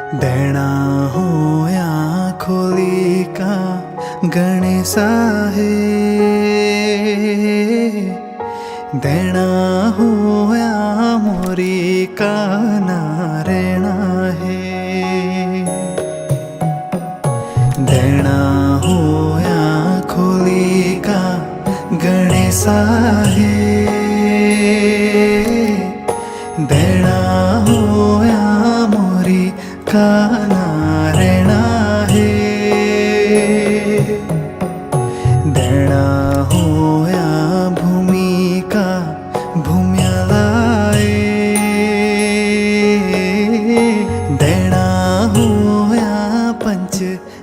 देना हो या खोली का गणेशा है, देना हो या मोरी का नारायणा है, देना हो या खोली का गणेशा है, देना हो या मोरी का नारायणा है, देना हो या भूमि का भूम्यालाए, देना हो या पंच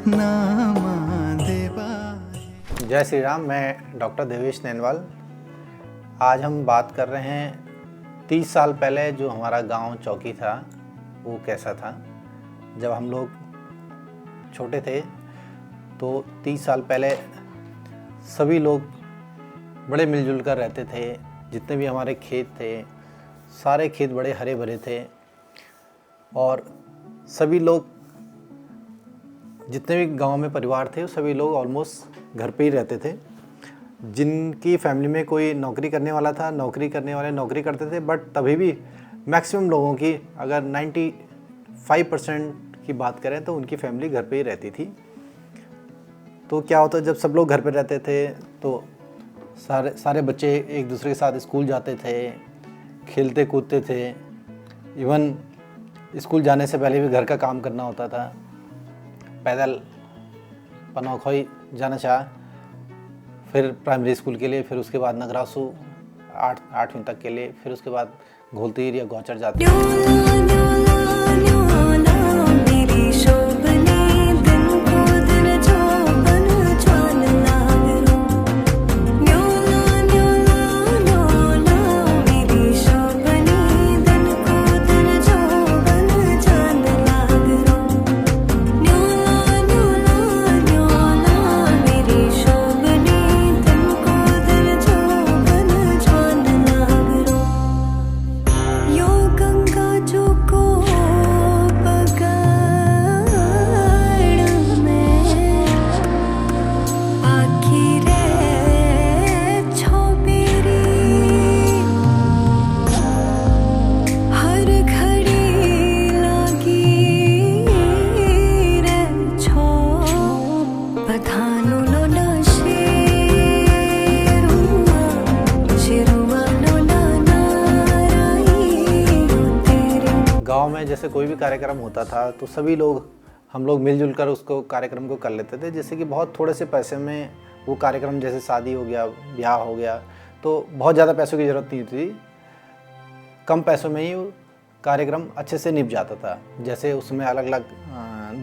नामा देवा। जय श्री राम। मैं डॉक्टर देवेश नैनवाल। आज हम बात कर रहे हैं 30 साल पहले जो हमारा गांव चौकी था वो कैसा था। जब हम लोग छोटे थे तो 30 साल पहले सभी लोग बड़े मिलजुल कर रहते थे। जितने भी हमारे खेत थे सारे खेत बड़े हरे भरे थे और सभी लोग जितने भी गांव में परिवार थे सभी लोग ऑलमोस्ट घर पे ही रहते थे। जिनकी फैमिली में कोई नौकरी करने वाला था, नौकरी करने वाले नौकरी करते थे, बट तभी भी मैक्सिमम लोगों की अगर 95% की बात करें तो उनकी फैमिली घर पे ही रहती थी। तो क्या होता जब सब लोग घर पे रहते थे तो सारे बच्चे एक दूसरे के साथ स्कूल जाते थे, खेलते कूदते थे। इवन स्कूल जाने से पहले भी घर का काम करना होता था। पैदल पनौखोई जाना चाह, फिर प्राइमरी स्कूल के लिए, फिर उसके बाद नगरासू 8वीं तक के लिए, फिर उसके बाद घोलतीर या गौचर जाते गांव में जैसे कोई भी कार्यक्रम होता था तो सभी लोग हम लोग मिलजुल कर उसको कार्यक्रम को कर लेते थे। जैसे कि बहुत थोड़े से पैसे में वो कार्यक्रम, जैसे शादी हो गया, ब्याह हो गया, तो बहुत ज़्यादा पैसों की ज़रूरत नहीं थी। कम पैसों में ही कार्यक्रम अच्छे से निप जाता था। जैसे उसमें अलग अलग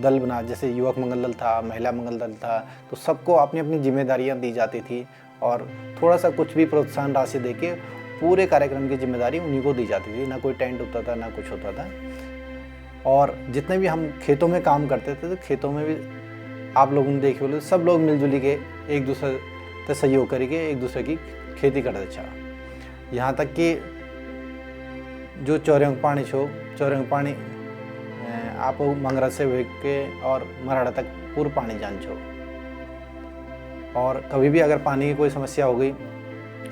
दल बना, जैसे युवक मंगल दल था, महिला मंगल दल था, तो सबको अपनी अपनी जिम्मेदारियाँ दी जाती थी और थोड़ा सा कुछ भी प्रोत्साहन राशि देके पूरे कार्यक्रम की जिम्मेदारी उन्हीं को दी जाती थी। ना कोई टेंट होता था, ना कुछ होता था। और जितने भी हम खेतों में काम करते थे तो खेतों में भी आप लोगों ने देखे बोले सब लोग मिलजुली के एक दूसरे से सहयोग करके एक दूसरे की खेती करते था। यहाँ तक कि जो चौरंग पानी छो, चौरंग पानी आप मंगरा से वे के और मराठा तक पूरा पानी जान छो। और कभी भी अगर पानी की कोई समस्या हो गई,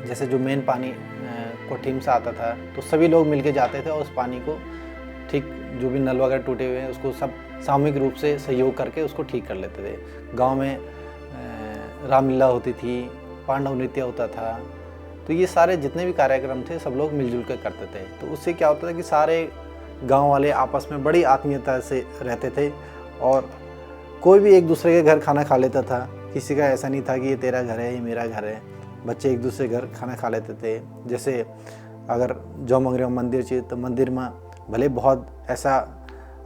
जैसे जो मेन पानी कोठीम से आता था, तो सभी लोग मिलके जाते थे और उस पानी को ठीक, जो भी नल वगैरह टूटे हुए हैं उसको सब सामूहिक रूप से सहयोग करके उसको ठीक कर लेते थे। गांव में रामलीला होती थी, पांडव नृत्य होता था। तो ये सारे जितने भी कार्यक्रम थे सब लोग मिलजुल कर करते थे। तो उससे क्या होता था कि सारे गांव वाले आपस में बड़ी आत्मीयता से रहते थे और कोई भी एक दूसरे के घर खाना खा लेता था। किसी का ऐसा नहीं था कि ये तेरा घर है, ये मेरा घर है। बच्चे एक दूसरे घर खाना खा लेते थे। जैसे अगर जो मंगरे मंदिर चाहिए तो मंदिर में भले बहुत ऐसा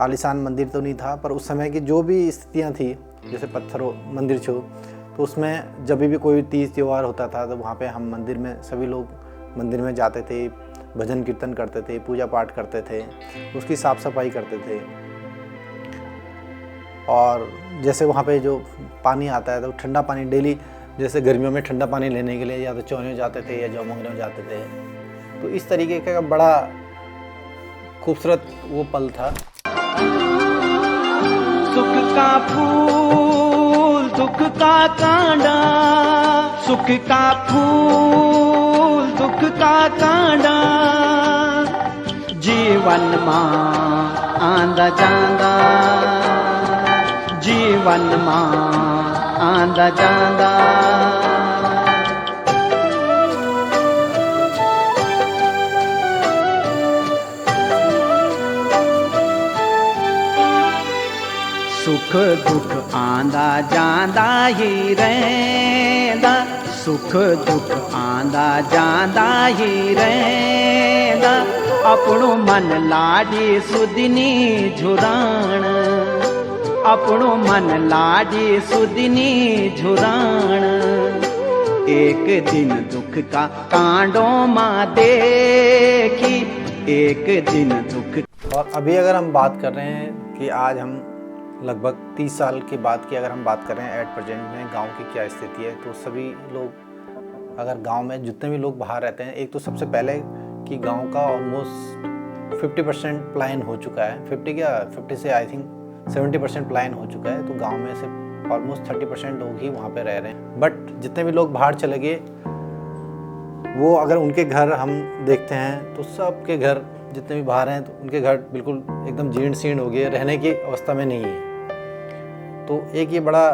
आलीशान मंदिर तो नहीं था, पर उस समय की जो भी स्थितियाँ थी, जैसे पत्थरों मंदिर छो, तो उसमें जब भी कोई तीज त्यौहार होता था तो वहाँ पे हम मंदिर में सभी लोग मंदिर में जाते थे, भजन कीर्तन करते थे, पूजा पाठ करते थे, उसकी साफ़ सफाई करते थे। और जैसे वहाँ पे जो पानी आता है तो ठंडा पानी डेली, जैसे गर्मियों में ठंडा पानी लेने के लिए या तो चौनियों जाते थे या जौ मंगलों जाते थे। तो इस तरीके का बड़ा खूबसूरत वो पल था। सुख का फूल दुख का कांडा, सुख का फूल दुख का कांडा, जीवन मां आंदा जांदा, जीवन मां आंदा जांदा। सुख दुख आंदा जांदा ही रहिंदा, सुख दुख आंदा जांदा ही रहिंदा, अपनो मन लाडी सुदिनी झुराण, अपनो मन लाडी सुदिनी झुराण, एक दिन दुख का कांडो मां देखी, एक दिन दुख। और अभी अगर हम बात कर रहे हैं कि आज हम लगभग 30 साल के बाद की अगर हम बात करें एट प्रेजेंट में गांव की क्या स्थिति है, तो सभी लोग अगर गांव में जितने भी लोग बाहर रहते हैं, एक तो सबसे पहले कि गांव का ऑलमोस्ट 50% प्लान हो चुका है, 50 से आई थिंक 70% प्लान हो चुका है। तो गांव में से ऑलमोस्ट 30% लोग ही वहाँ पे रह रहे हैं। बट जितने भी लोग बाहर चले गए, वो अगर उनके घर हम देखते हैं तो सबके घर जितने भी बाहर हैं तो उनके घर बिल्कुल एकदम जीर्ण शीर्ण हो गए, रहने की अवस्था में नहीं है। तो एक ये बड़ा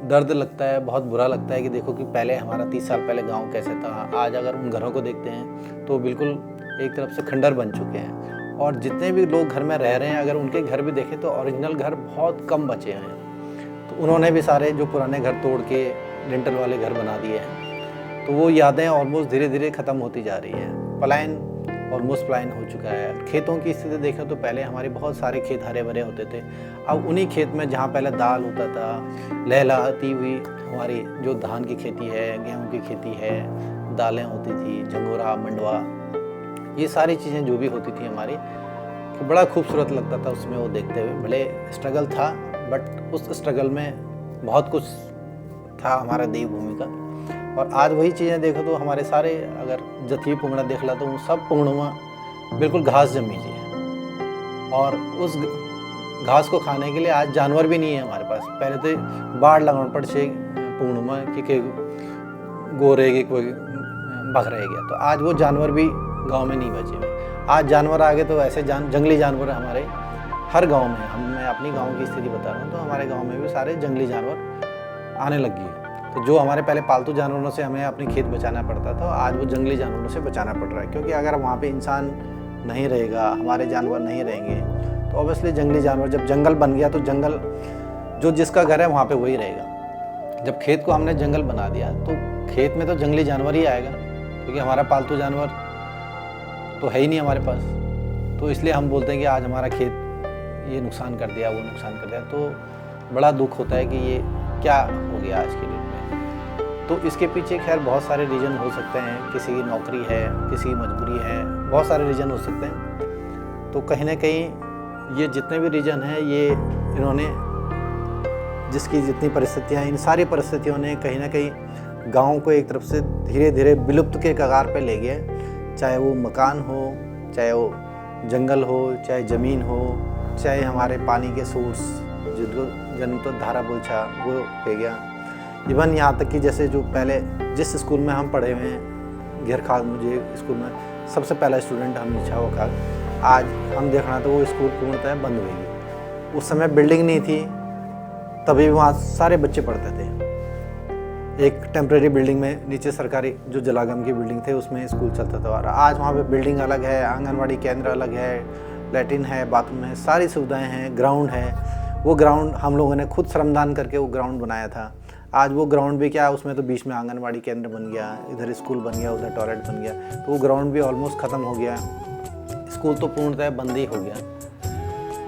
दर्द लगता है, बहुत बुरा लगता है कि देखो कि पहले हमारा 30 साल पहले गांव कैसे था, आज अगर उन घरों को देखते हैं तो बिल्कुल एक तरफ से खंडर बन चुके हैं। और जितने भी लोग घर में रह रहे हैं, अगर उनके घर भी देखें तो ओरिजिनल घर बहुत कम बचे हैं। तो उन्होंने भी सारे जो पुराने घर तोड़ के लिंटल वाले घर बना दिए हैं। तो वो यादें ऑलमोस्ट धीरे धीरे ख़त्म होती जा रही हैं। पलायन ऑलमोस्ट प्लान हो चुका है। खेतों की स्थिति देखें तो पहले हमारे बहुत सारे खेत हरे भरे होते थे। अब उन्हीं खेत में जहाँ पहले दाल होता था, लहलहाती हुई हमारी जो धान की खेती है, गेहूं की खेती है, दालें होती थी, झंगोरा, मंडवा, ये सारी चीज़ें जो भी होती थी हमारी, तो बड़ा खूबसूरत लगता था उसमें वो देखते हुए। भले स्ट्रगल था, बट उस स्ट्रगल में बहुत कुछ था हमारा देवभूमि का। और आज वही चीज़ें देखो तो हमारे सारे, अगर जथी पुंगड़ा देख ला तो वो सब पुंगड़ों में बिल्कुल घास जमी जी है। और उस घास को खाने के लिए आज जानवर भी नहीं है हमारे पास। पहले तो बाढ़ लगन पड़ से पुंगड़ों में कि गोरे के कोई भग रह गया, तो आज वो जानवर भी गांव में नहीं बचे हुए। आज जानवर आ गए तो ऐसे जंगली जानवर हमारे हर गांव में, मैं अपनी गांव की स्थिति बता रहा हूँ, तो हमारे गांव में भी सारे जंगली जानवर आने लग गए। तो जो हमारे पहले पालतू जानवरों से हमें अपनी खेत बचाना पड़ता था, आज वो जंगली जानवरों से बचाना पड़ रहा है। क्योंकि अगर वहाँ पे इंसान नहीं रहेगा, हमारे जानवर नहीं रहेंगे, तो ऑब्वियसली जंगली जानवर, जब जंगल बन गया तो जंगल जो जिसका घर है वहाँ पे वही रहेगा। जब खेत को हमने जंगल बना दिया तो खेत में तो जंगली जानवर ही आएगा, क्योंकि हमारा पालतू जानवर तो है ही नहीं हमारे पास। तो इसलिए हम बोलते हैं कि आज हमारा खेत ये नुकसान कर दिया, वो नुकसान कर दिया। तो बड़ा दुख होता है कि ये क्या हो गया आज के डेट में। तो इसके पीछे खैर बहुत सारे रीज़न हो सकते हैं। किसी की नौकरी है, किसी की मजबूरी है, बहुत सारे रीज़न हो सकते हैं। तो कहीं ना कहीं ये जितने भी रीज़न हैं, ये इन्होंने जिसकी जितनी परिस्थितियाँ, इन सारी परिस्थितियों ने कहीं ना कहीं गाँव को एक तरफ से धीरे धीरे विलुप्त के कगार पर ले गए। चाहे वो मकान हो, चाहे वो जंगल हो, चाहे ज़मीन हो, चाहे हमारे पानी के सोर्स जो जन तो धारा बोलछा वो हो गया। इवन यहाँ तक कि जैसे जो पहले जिस स्कूल में हम पढ़े हुए हैं, घेरखाल मुझे स्कूल में सबसे पहला स्टूडेंट हम इच्छा खाल, आज हम देखना तो वो स्कूल पूर्णतः बंद हुई गई। उस समय बिल्डिंग नहीं थी, तभी वहाँ सारे बच्चे पढ़ते थे। एक टेम्प्रेरी बिल्डिंग में नीचे सरकारी जो जलागम की बिल्डिंग थे उसमें स्कूल चलता था। और आज वहाँ पे बिल्डिंग अलग है, आंगनवाड़ी केंद्र अलग है, लैट्रिन है, बाथरूम है, सारी सुविधाएं हैं, ग्राउंड है। वो ग्राउंड हम लोगों ने खुद श्रमदान करके वो ग्राउंड बनाया था। आज वो ग्राउंड भी क्या, उसमें तो बीच में आंगनवाड़ी केंद्र बन गया, इधर स्कूल बन गया, उधर टॉयलेट बन गया, तो वो ग्राउंड भी ऑलमोस्ट ख़त्म हो गया। स्कूल तो पूर्णतः बंद ही हो गया।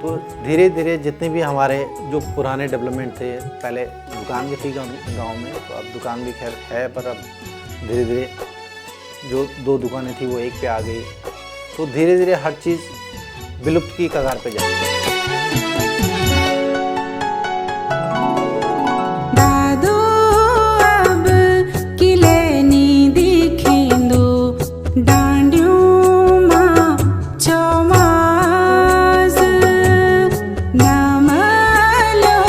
तो धीरे धीरे जितने भी हमारे जो पुराने डेवलपमेंट थे, पहले दुकान भी थी गाँव में, तो अब दुकान भी खैर है, पर अब धीरे धीरे जो 2 दुकानें थी वो 1 पे आ गई। तो धीरे धीरे हर चीज़ विलुप्त की कगार पे जा रही है। Namalo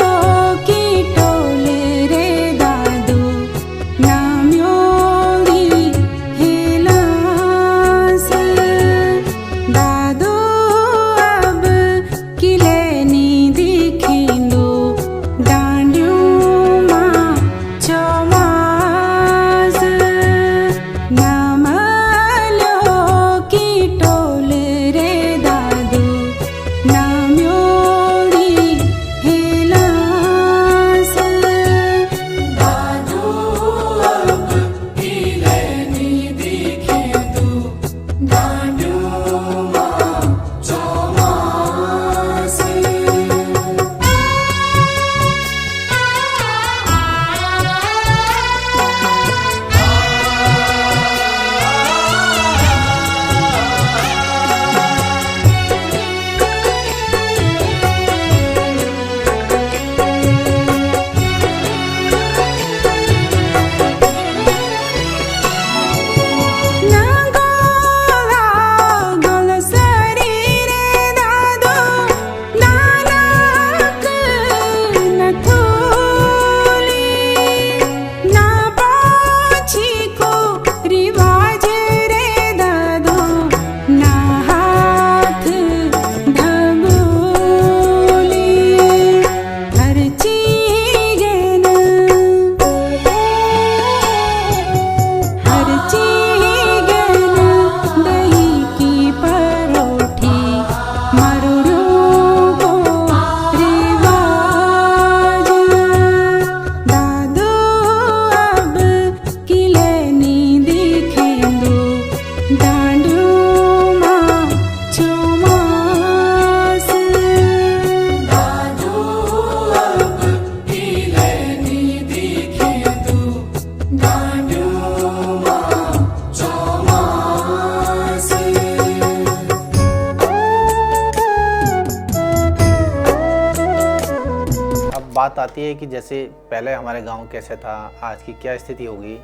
बात आती है कि जैसे पहले हमारे गांव कैसे था, आज की क्या स्थिति होगी,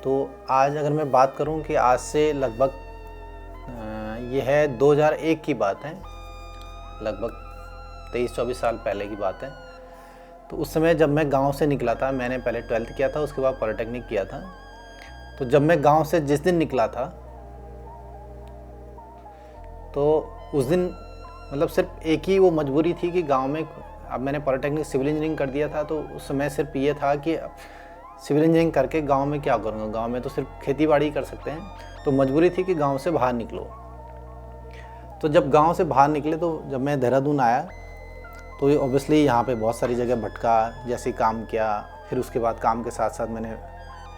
तो आज अगर मैं बात करूं कि आज से लगभग ये है 2001 की बात है, लगभग 23-24 साल पहले की बात है। तो उस समय जब मैं गांव से निकला था, मैंने पहले 12th किया था, उसके बाद पॉलिटेक्निक किया था। तो जब मैं गांव से जिस दिन निकला था, तो उस दिन मतलब सिर्फ एक ही वो मजबूरी थी कि गांव में, अब मैंने पॉलिटेक्निक सिविल इंजीनियरिंग कर दिया था, तो उस समय सिर्फ ये था कि सिविल इंजीनियरिंग करके गांव में क्या करूँगा, गांव में तो सिर्फ खेती बाड़ी कर सकते हैं। तो मजबूरी थी कि गांव से बाहर निकलो। तो जब गांव से बाहर निकले, तो जब मैं देहरादून आया, तो ये ऑब्वियसली यहाँ पे बहुत सारी जगह भटका, जैसे काम किया। फिर उसके बाद काम के साथ साथ मैंने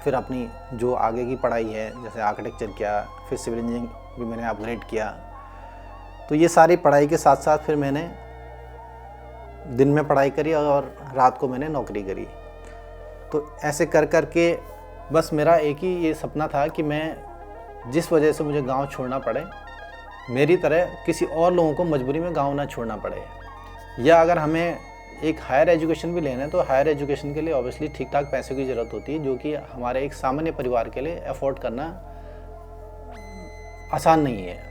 फिर अपनी जो आगे की पढ़ाई है, जैसे आर्किटेक्चर किया, फिर सिविल इंजीनियरिंग भी मैंने अपग्रेड किया। तो ये सारी पढ़ाई के साथ साथ फिर मैंने दिन में पढ़ाई करी और रात को मैंने नौकरी करी। तो ऐसे कर कर के बस मेरा एक ही ये सपना था कि मैं जिस वजह से मुझे गांव छोड़ना पड़े, मेरी तरह किसी और लोगों को मजबूरी में गांव ना छोड़ना पड़े। या अगर हमें एक हायर एजुकेशन भी लेना है, तो हायर एजुकेशन के लिए ऑब्वियसली ठीक ठाक पैसे की ज़रूरत होती है, जो कि हमारे एक सामान्य परिवार के लिए अफोर्ड करना आसान नहीं है।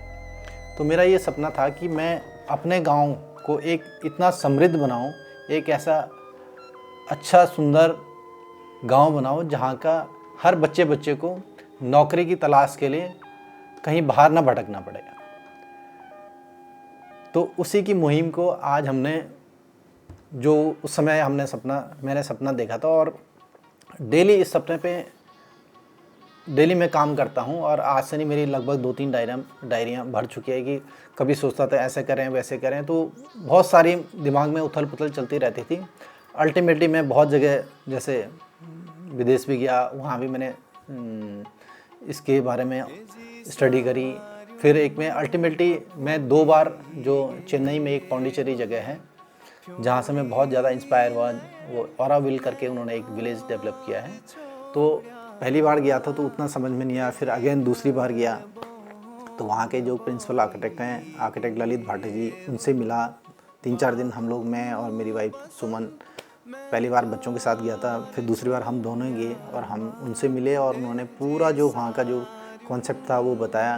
तो मेरा ये सपना था कि मैं अपने गांव को एक इतना समृद्ध बनाऊं, एक ऐसा अच्छा सुंदर गांव बनाऊं जहां का हर बच्चे को नौकरी की तलाश के लिए कहीं बाहर ना भटकना पड़े। तो उसी की मुहिम को आज हमने, जो उस समय मैंने सपना देखा था, और डेली इस सपने पे डेली मैं काम करता हूँ। और आज से नहीं, मेरी लगभग 2-3 डायरियाँ भर चुकी है कि कभी सोचता था ऐसे करें वैसे करें, तो बहुत सारी दिमाग में उथल पुथल चलती रहती थी। अल्टीमेटली मैं बहुत जगह, जैसे विदेश भी गया, वहाँ भी मैंने इसके बारे में स्टडी करी। फिर एक में अल्टीमेटली मैं 2 बार, जो चेन्नई में एक पौंडीचेरी जगह है जहाँ से मैं बहुत ज़्यादा इंस्पायर हुआ, वो ऑराविल करके उन्होंने एक विलेज डेवलप किया है। तो पहली बार गया था तो उतना समझ में नहीं आया, फिर अगेन दूसरी बार गया तो वहाँ के जो प्रिंसिपल आर्किटेक्ट हैं, आर्किटेक्ट ललित भाटे जी, उनसे मिला। 3-4 दिन हम लोग, मैं और मेरी वाइफ सुमन, पहली बार बच्चों के साथ गया था, फिर दूसरी बार हम दोनों गए और हम उनसे मिले और उन्होंने पूरा जो वहाँ का जो कॉन्सेप्ट था वो बताया।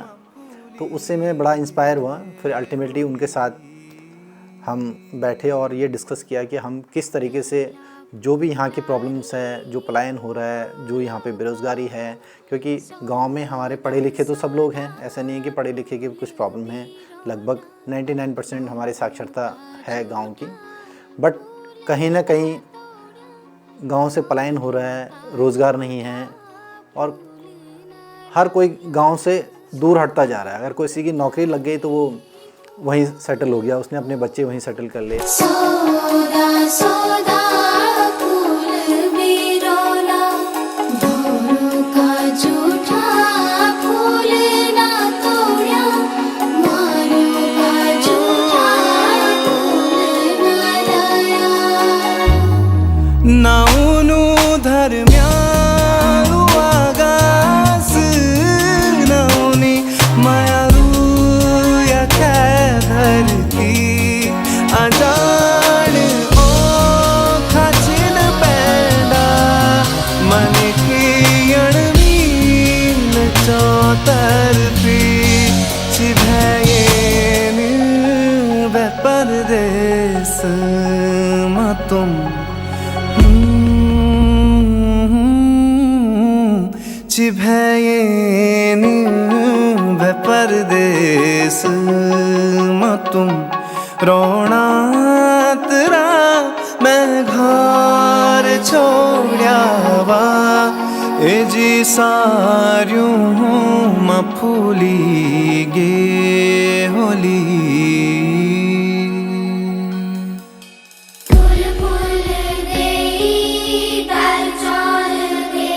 तो उससे मैं बड़ा इंस्पायर हुआ। फिर अल्टीमेटली उनके साथ हम बैठे और ये डिस्कस किया कि हम किस तरीके से जो भी यहाँ की प्रॉब्लम्स है, जो पलायन हो रहा है, जो यहाँ पे बेरोज़गारी है, क्योंकि गांव में हमारे पढ़े लिखे तो सब लोग हैं, ऐसा नहीं है कि पढ़े लिखे की कुछ प्रॉब्लम है। लगभग 99% हमारी साक्षरता है गांव की, बट कहीं ना कहीं गांव से पलायन हो रहा है, रोज़गार नहीं है और हर कोई गांव से दूर हटता जा रहा है। अगर किसी की नौकरी लग गई तो वो वहीं सेटल हो गया, उसने अपने बच्चे वहीं सेटल कर लिए। सोदा सोदा फूल बिरोला, दोनों का झूठा फूल ना तोड़ा, मारो का झूठा फूल ना लाया। नाउनु धर्म्यालु आगास नाउनी मायारू या क्या धरती अजान ओ खाचिन पैदा मन की अणमीन चौतरफी चिभयेन वे परदेस तुम चिभयेन वे परदेस तुम रोना तेरा मैं घर छोड़ावा ए जी सार्यूं म फूली गे होली। फूल फूल देई दाल चावल दे,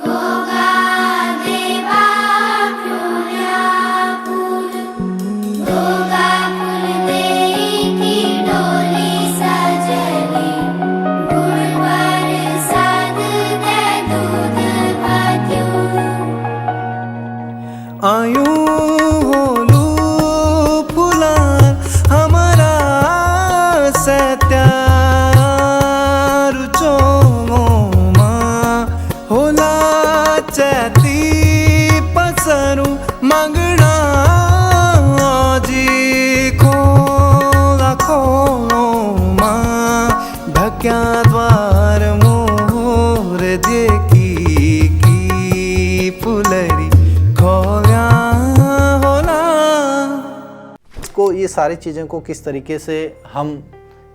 गोगा देवा फूला फूल, गोगा फूल देई की डोली सजली, गुड़ बरसात दे दूध पात्यूं। आयूं होलू फूला सारी चीज़ों को किस तरीके से हम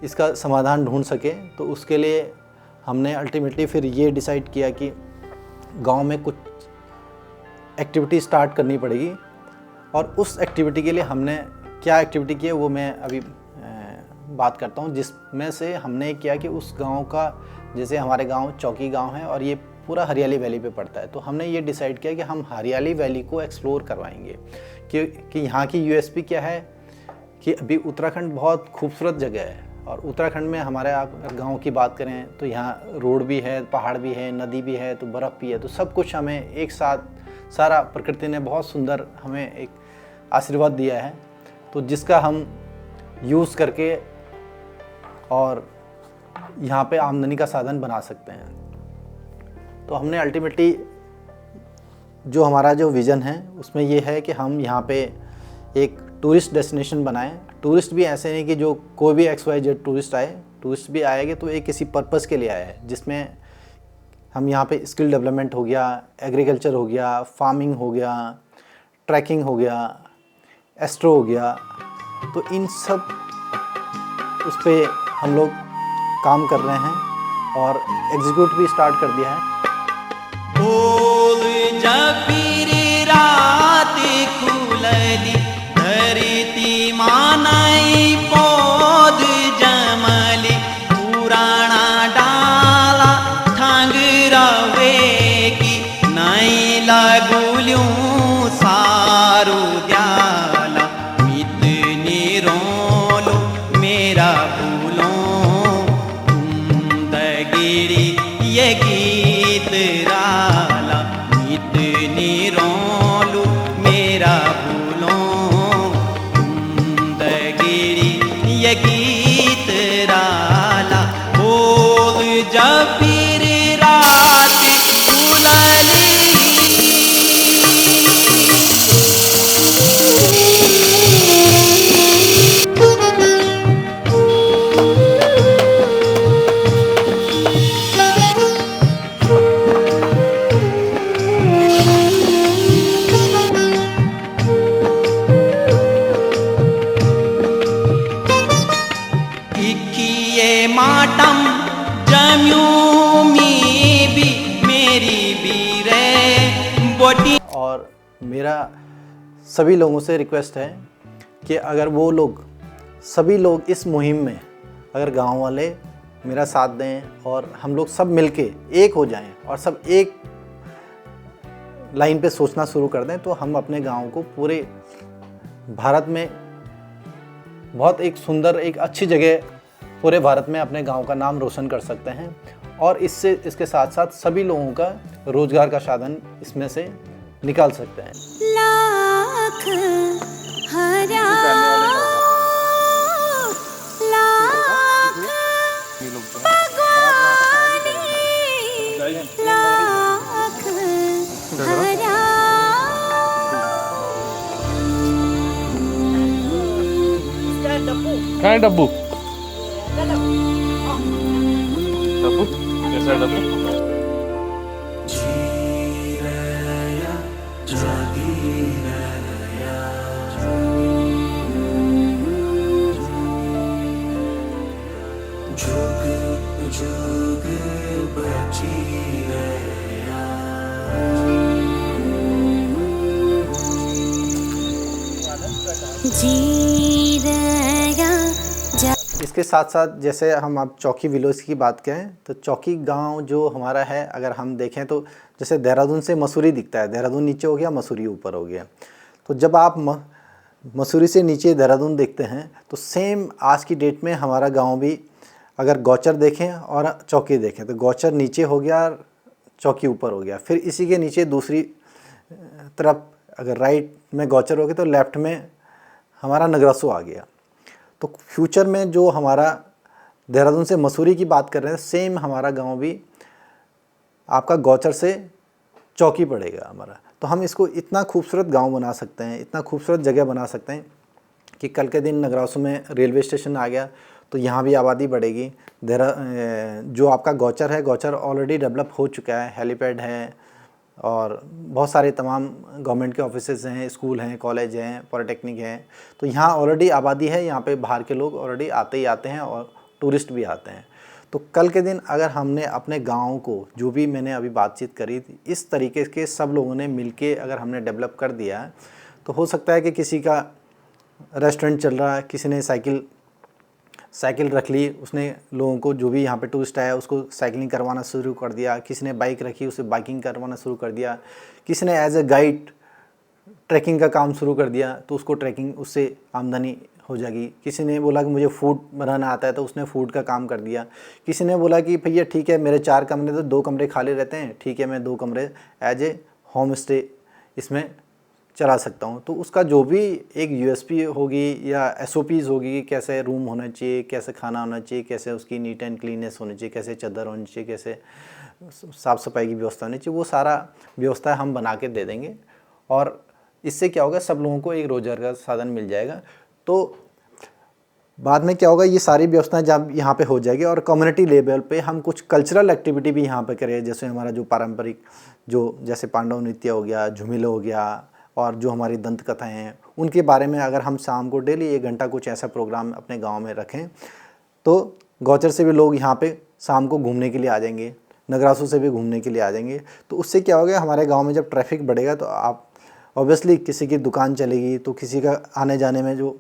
इसका समाधान ढूंढ सकें, तो उसके लिए हमने अल्टीमेटली फिर ये डिसाइड किया कि गांव में कुछ एक्टिविटी स्टार्ट करनी पड़ेगी। और उस एक्टिविटी के लिए हमने क्या एक्टिविटी की है वो मैं अभी बात करता हूँ, जिसमें से हमने क्या कि उस गांव का, जैसे हमारे गांव चौकी गांव है और ये पूरा हरियाली वैली पे पड़ता है, तो हमने ये डिसाइड किया कि हम हरियाली वैली को एक्सप्लोर करवाएंगे कि यहाँ की यूएसपी क्या है कि अभी उत्तराखंड बहुत खूबसूरत जगह है। और उत्तराखंड में हमारे आप गांव की बात करें तो यहाँ रोड भी है, पहाड़ भी है, नदी भी है, तो बर्फ़ भी है, तो सब कुछ हमें एक साथ सारा प्रकृति ने बहुत सुंदर हमें एक आशीर्वाद दिया है, तो जिसका हम यूज़ करके और यहाँ पे आमदनी का साधन बना सकते हैं। तो हमने अल्टीमेटली जो हमारा जो विज़न है उसमें ये है कि हम यहाँ पे एक टूरिस्ट डेस्टिनेशन बनाएं। टूरिस्ट भी ऐसे नहीं कि जो कोई भी XYZ टूरिस्ट आए, टूरिस्ट भी आएंगे तो एक किसी पर्पज़ के लिए आया है, जिसमें हम यहाँ पे स्किल डेवलपमेंट हो गया, एग्रीकल्चर हो गया, फार्मिंग हो गया, ट्रैकिंग हो गया, एस्ट्रो हो गया, तो इन सब उस पर हम लोग काम कर रहे हैं और एग्जीक्यूट भी स्टार्ट कर दिया है। बोल जबीर रात खुलली धरती मानई पौध जमली पुराना डाला ठंग रवे की नई लगुल्यूं सारू द्याला मित निरोलो मेरा भूलो तुम दगिरी ये गीत राला मित निरोलो मेरा भूलो तुम दगिरी ये गीत राला बोल जबीर रात खुलली इक्किए माटम जम्यू मी भी मेरी भी रे बोटी। और मेरा सभी लोगों से रिक्वेस्ट है कि अगर वो लोग सभी लोग इस मुहिम में अगर गांव वाले मेरा साथ दें और हम लोग सब मिलके एक हो जाएं और सब एक लाइन पे सोचना शुरू कर दें, तो हम अपने गांव को पूरे भारत में बहुत एक सुंदर, एक अच्छी जगह पूरे भारत में अपने गांव का नाम रोशन कर सकते हैं। और इसके साथ साथ सभी लोगों का रोजगार का साधन इसमें से निकाल सकते हैं। लाख हरा लाख भगवानी लाख हरा काय डब्बू डब्बू कैसा डब्बू जी रया जा। इसके साथ साथ जैसे हम अब चौकी विलेज की बात करें तो चौकी गांव जो हमारा है, अगर हम देखें तो जैसे देहरादून से मसूरी दिखता है, देहरादून नीचे हो गया, मसूरी ऊपर हो गया, तो जब आप मसूरी से नीचे देहरादून देखते हैं तो सेम आज की डेट में हमारा गांव भी अगर गौचर देखें और चौकी देखें तो गौचर नीचे हो गया, चौकी ऊपर हो गया। फिर इसी के नीचे दूसरी तरफ अगर राइट में गौचर हो गया तो लेफ़्ट में हमारा नगरासो आ गया। तो फ्यूचर में जो हमारा देहरादून से मसूरी की बात कर रहे हैं, सेम हमारा गांव भी आपका गौचर से चौकी पड़ेगा हमारा। तो हम इसको इतना खूबसूरत गांव बना सकते हैं, इतना खूबसूरत जगह बना सकते हैं कि कल के दिन नगरासो में रेलवे स्टेशन आ गया तो यहाँ भी आबादी बढ़ेगी। जो आपका गौचर है, गौचर ऑलरेडी डेवलप हो चुका है, हेलीपैड है, और बहुत सारे तमाम गवर्नमेंट के ऑफिसेज हैं, स्कूल हैं, कॉलेज हैं, पॉलिटेक्निक हैं। तो यहाँ ऑलरेडी आबादी है, यहाँ पे बाहर के लोग ऑलरेडी आते ही आते हैं और टूरिस्ट भी आते हैं। तो कल के दिन अगर हमने अपने गाँव को, जो भी मैंने अभी बातचीत करी थी, इस तरीके के सब लोगों ने मिलके अगर हमने डेवलप कर दिया तो हो सकता है कि किसी का रेस्टोरेंट चल रहा है, किसी ने साइकिल रख ली, उसने लोगों को, जो भी यहाँ पे टूरिस्ट आया उसको साइकिलिंग करवाना शुरू कर दिया, किसी ने बाइक रखी उसे बाइकिंग करवाना शुरू कर दिया, किसी ने एज ए गाइड ट्रैकिंग का काम शुरू कर दिया तो उसको ट्रैकिंग, उससे आमदनी हो जाएगी। किसी ने बोला कि मुझे फूड बनाना आता है तो उसने फूड का काम कर दिया। किसी ने बोला कि भैया ठीक है, मेरे 4 कमरे तो 2 कमरे खाली रहते हैं, ठीक है मैं 2 कमरे एज ए होम स्टे इसमें चला सकता हूँ। तो उसका जो भी एक यूएसपी होगी या एसओपीज़ होगी कि कैसे रूम होना चाहिए, कैसे खाना होना चाहिए, कैसे उसकी नीट एंड क्लीननेस होनी चाहिए, कैसे चादर होनी चाहिए, कैसे साफ़ सफाई की व्यवस्था होनी चाहिए, वो सारा व्यवस्था हम बना के दे देंगे। और इससे क्या होगा, सब लोगों को एक रोज़गार का साधन मिल जाएगा। तो बाद में क्या होगा, ये सारी व्यवस्थाएं जब यहाँ पे हो जाएगी और कम्युनिटी लेवल पे हम कुछ कल्चरल एक्टिविटी भी यहाँ पे करें, जैसे हमारा जो पारंपरिक, जो जैसे पांडव नृत्य हो गया, झुमिल हो गया, और जो हमारी दंत कथाएँ हैं उनके बारे में अगर हम शाम को डेली 1 घंटा कुछ ऐसा प्रोग्राम अपने गांव में रखें तो गौचर से भी लोग यहाँ पे शाम को घूमने के लिए आ जाएंगे, नगरासू से भी घूमने के लिए आ जाएंगे। तो उससे क्या होगा, हमारे गांव में जब ट्रैफिक बढ़ेगा तो आप ऑब्वियसली किसी की दुकान चलेगी, तो किसी का आने जाने में जो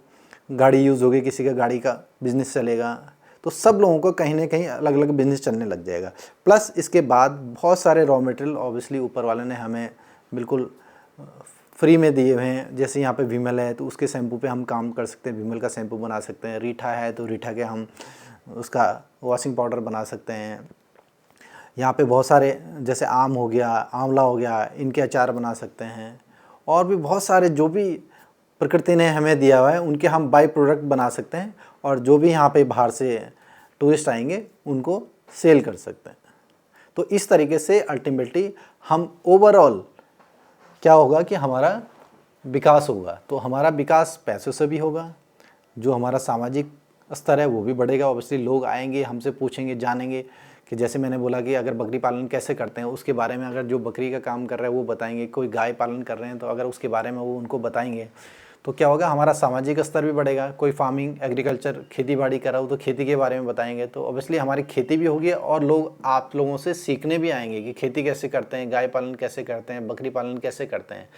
गाड़ी यूज़ होगी, किसी का गाड़ी का बिज़नेस चलेगा, तो सब लोगों को कहीं ना कहीं अलग अलग बिज़नेस चलने लग जाएगा। प्लस इसके बाद बहुत सारे रॉ मटेरियल ऑब्वियसली ऊपर वाले ने हमें बिल्कुल फ्री में दिए हुए हैं। जैसे यहाँ पे विमल है तो उसके शैम्पू पे हम काम कर सकते हैं, विमल का शैम्पू बना सकते हैं। रीठा है तो रीठा के हम उसका वॉशिंग पाउडर बना सकते हैं। यहाँ पे बहुत सारे, जैसे आम हो गया, आंवला हो गया, इनके अचार बना सकते हैं। और भी बहुत सारे जो भी प्रकृति ने हमें दिया हुआ है उनके हम बाई प्रोडक्ट बना सकते हैं, और जो भी यहाँ पे बाहर से टूरिस्ट आएंगे उनको सेल कर सकते हैं। तो इस तरीके से अल्टीमेटली हम ओवरऑल क्या होगा कि हमारा विकास होगा। तो हमारा विकास पैसों से भी होगा, जो हमारा सामाजिक स्तर है वो भी बढ़ेगा। ऑब्वियसली लोग आएंगे, हमसे पूछेंगे, जानेंगे कि जैसे मैंने बोला कि अगर बकरी पालन कैसे करते हैं उसके बारे में, अगर जो बकरी का काम कर रहा है वो बताएंगे, कोई गाय पालन कर रहे हैं तो अगर उसके बारे में वो उनको बताएंगे तो क्या होगा, हमारा सामाजिक स्तर भी बढ़ेगा। कोई फार्मिंग, एग्रीकल्चर, खेती बाड़ी कर रहा हो तो खेती के बारे में बताएंगे, तो ऑब्वियसली हमारी खेती भी होगी और लोग आप लोगों से सीखने भी आएंगे कि खेती कैसे करते हैं, गाय पालन कैसे करते हैं, बकरी पालन कैसे करते हैं।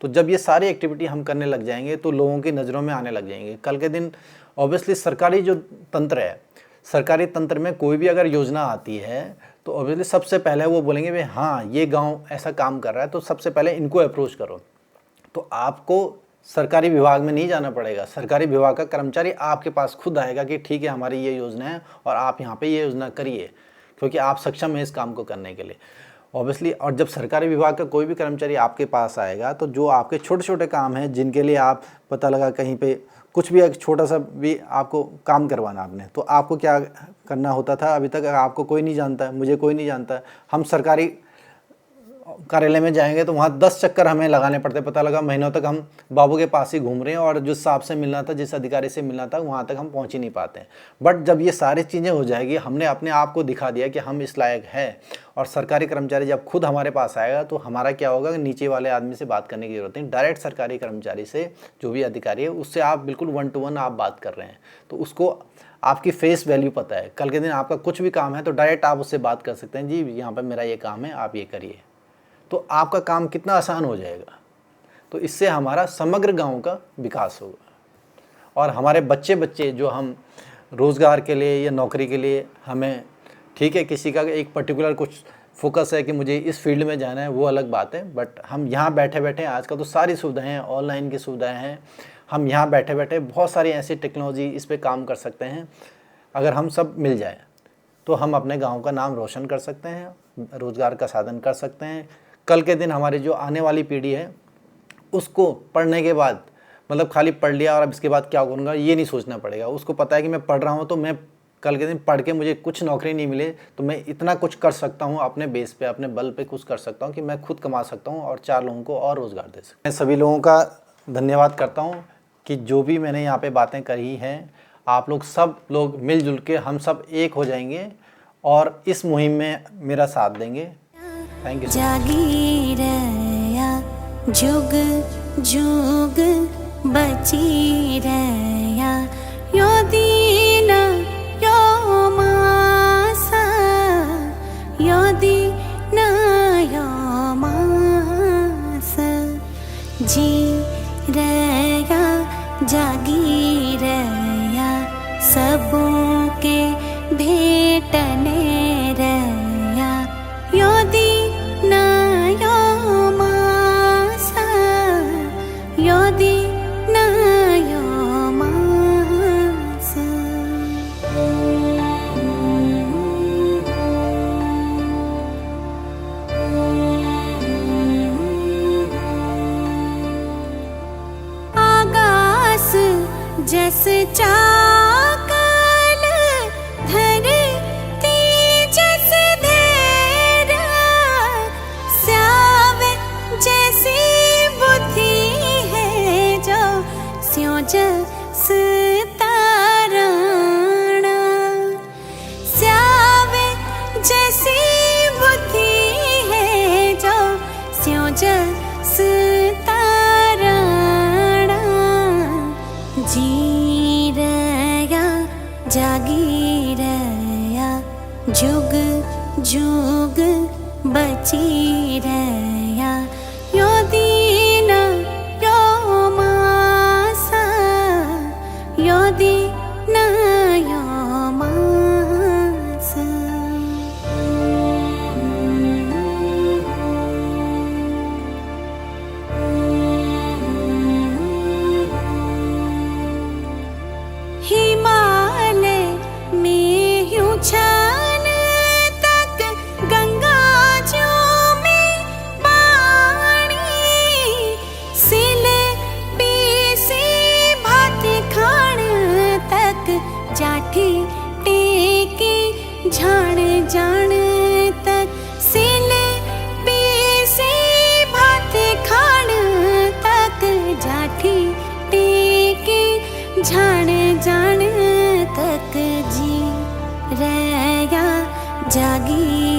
तो जब ये सारी एक्टिविटी हम करने लग जाएंगे तो लोगों की नज़रों में आने लग जाएंगे। कल के दिन ऑब्वियसली सरकारी जो तंत्र है, सरकारी तंत्र में कोई भी अगर योजना आती है तो ऑब्वियसली सबसे पहले वो बोलेंगे भाई हाँ ये गाँव ऐसा काम कर रहा है तो सबसे पहले इनको अप्रोच करो। तो आपको सरकारी विभाग में नहीं जाना पड़ेगा, सरकारी विभाग का कर्मचारी आपके पास खुद आएगा कि ठीक है हमारी ये योजना है और आप यहाँ पे ये योजना करिए, क्योंकि आप सक्षम हैं इस काम को करने के लिए ऑब्वियसली। और जब सरकारी विभाग का कोई भी कर्मचारी आपके पास आएगा तो जो आपके छोटे छोटे काम हैं जिनके लिए आप, पता लगा कहीं पे कुछ भी एक छोटा सा भी आपको काम करवाना आपने, तो आपको क्या करना होता था, अभी तक आपको कोई नहीं जानता, मुझे कोई नहीं जानता, हम सरकारी कार्यालय में जाएंगे तो वहाँ 10 चक्कर हमें लगाने पड़ते। पता लगा महीनों तक हम बाबू के पास ही घूम रहे हैं और जिस साहब से मिलना था, जिस अधिकारी से मिलना था, वहाँ तक हम पहुँच ही नहीं पाते हैं। बट जब ये सारी चीज़ें हो जाएगी, हमने अपने आप को दिखा दिया कि हम इस लायक हैं, और सरकारी कर्मचारी जब खुद हमारे पास आएगा तो हमारा क्या होगा कि नीचे वाले आदमी से बात करने की ज़रूरत नहीं, डायरेक्ट सरकारी कर्मचारी से, जो भी अधिकारी है उससे आप बिल्कुल 1 to 1 आप बात कर रहे हैं, तो उसको आपकी फेस वैल्यू पता है। कल के दिन आपका कुछ भी काम है तो डायरेक्ट आप उससे बात कर सकते हैं, जी यहाँ पर मेरा ये काम है, आप ये करिए, तो आपका काम कितना आसान हो जाएगा। तो इससे हमारा समग्र गांव का विकास होगा। और हमारे बच्चे जो हम रोज़गार के लिए या नौकरी के लिए, हमें ठीक है किसी का एक पर्टिकुलर कुछ फोकस है कि मुझे इस फील्ड में जाना है, वो अलग बात है, बट हम यहाँ बैठे बैठे, आजकल तो सारी सुविधाएं हैं, ऑनलाइन की सुविधाएं हैं, हम यहाँ बैठे बैठे बहुत सारी ऐसी टेक्नोलॉजी इस पर काम कर सकते हैं। अगर हम सब मिल जाए तो हम अपने गाँव का नाम रोशन कर सकते हैं, रोज़गार का साधन कर सकते हैं। कल के दिन हमारी जो आने वाली पीढ़ी है उसको पढ़ने के बाद, मतलब खाली पढ़ लिया और अब इसके बाद क्या करूँगा ये नहीं सोचना पड़ेगा। उसको पता है कि मैं पढ़ रहा हूँ तो मैं कल के दिन पढ़ के मुझे कुछ नौकरी नहीं मिले तो मैं इतना कुछ कर सकता हूँ, अपने बेस पे, अपने बल पे कुछ कर सकता हूँ कि मैं खुद कमा सकता हूँ और 4 लोगों को और रोज़गार दे सकता हूँ। मैं सभी लोगों का धन्यवाद करता हूँ कि जो भी मैंने यहाँ पे बातें करी हैं, आप लोग सब लोग मिलजुल के हम सब एक हो जाएंगे और इस मुहिम में मेरा साथ देंगे। Thank you. जागी रया जुग जुग बची रया यो दीन यो मास यो दीन यो मास जी रया जागी रया सबों के भेटने रया यो दीन यो मास यो दीन यो मास आगास जस चाकल धरती जस धेरा स्यावे जैसी बुद्धि है जो स्यों जस ताराना स्यावे जैसी बुद्धि है जो स्यों जस ताराना जी रया जागी रया जुग जुग बची रया यो दीन यो मास यो दीन यो मास हिमालय में यूं छान तक गंगा जो में पानी सिल पीसी भात खान तक जाठी टेकी झाण जान तक सिल पीसी भात खान तक जाठी टेकी झाण जान तक जी रया जागी